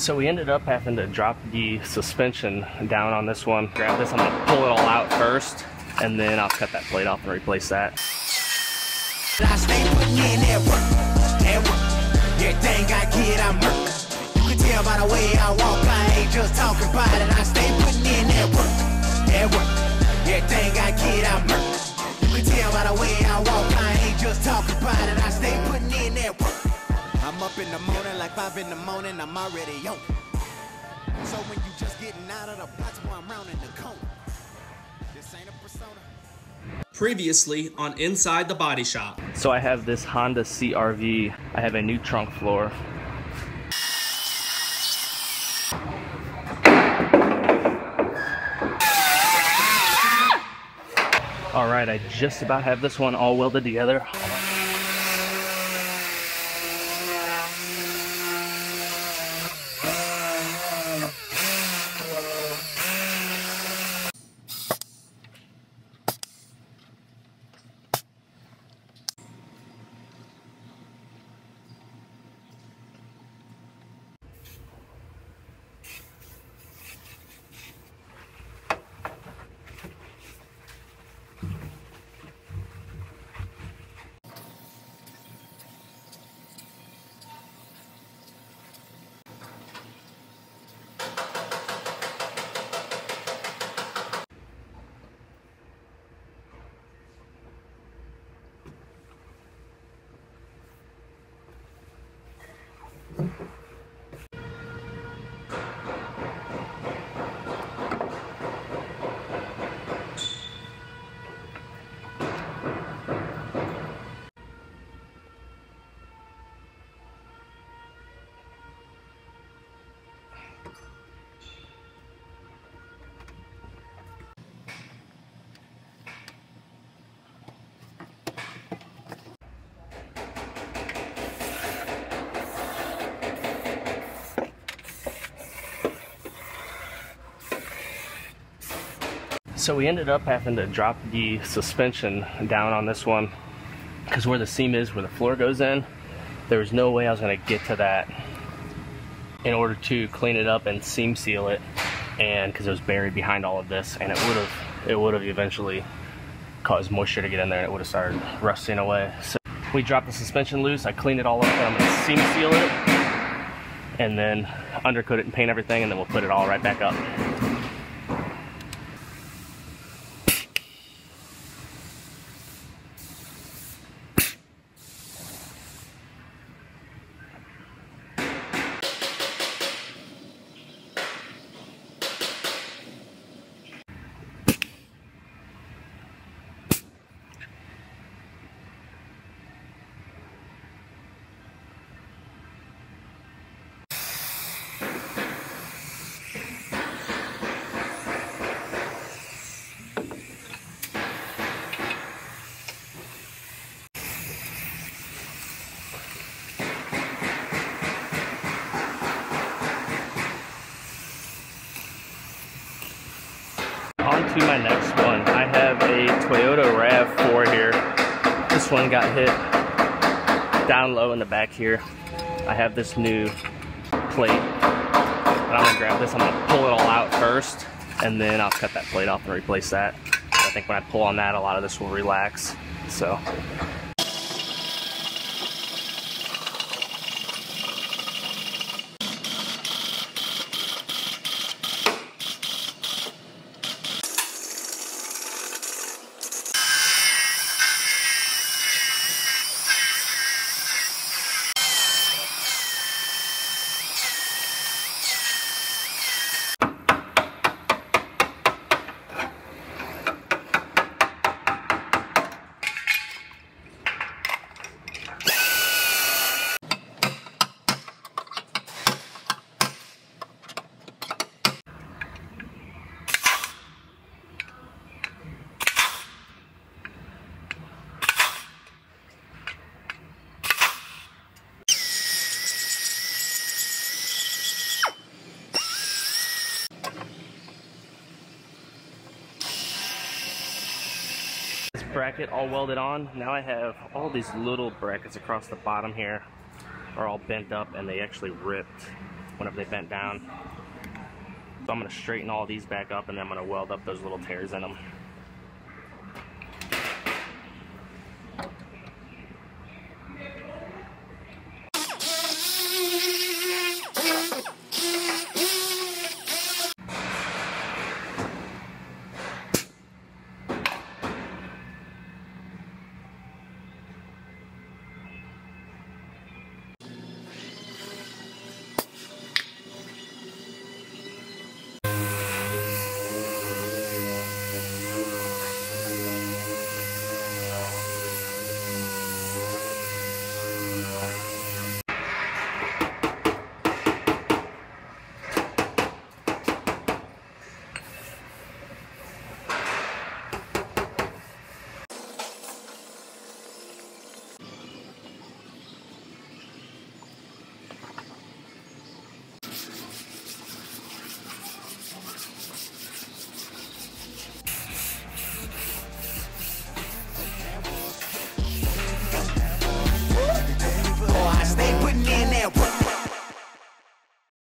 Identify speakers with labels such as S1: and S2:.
S1: So we ended up having to drop the suspension down on this one. Grab this, I'm gonna pull it all out first, and then I'll cut that plate off and replace that.
S2: I stay putting in that work. Everything I get, I murk. You can tell by the way I walk, I ain't just talking about it. I stay putting in that work. Everything I get, I murk. You can tell by the way I walk, I ain't just talking about it. I stay putting in that work. I'm up in the morning, like 5 in the morning, I'm already on. So when you just getting out of the box, boy, I'm rounding the corner. This ain't a persona.
S3: Previously on Inside the Body Shop.
S1: So I have this Honda CRV. I have a new trunk floor. All right, I just about have this one all welded together. So we ended up having to drop the suspension down on this one because where the seam is, where the floor goes in, there was no way I was going to get to that in order to clean it up and seam seal it, and because it was buried behind all of this, and it would have eventually caused moisture to get in there and it would have started rusting away. So we dropped the suspension loose, I cleaned it all up, and I'm going to seam seal it and then undercoat it and paint everything, and then we'll put it all right back up. On to my next one. I have a Toyota RAV4 here. This one got hit down low in the back here. I have this new plate, and I'm gonna grab this. I'm gonna pull it all out first, and then I'll cut that plate off and replace that. I think when I pull on that, a lot of this will relax. So. Bracket all welded on. Now I have all these little brackets across the bottom here are all bent up, and they actually ripped whenever they bent down. So I'm going to straighten all these back up, and then I'm going to weld up those little tears in them.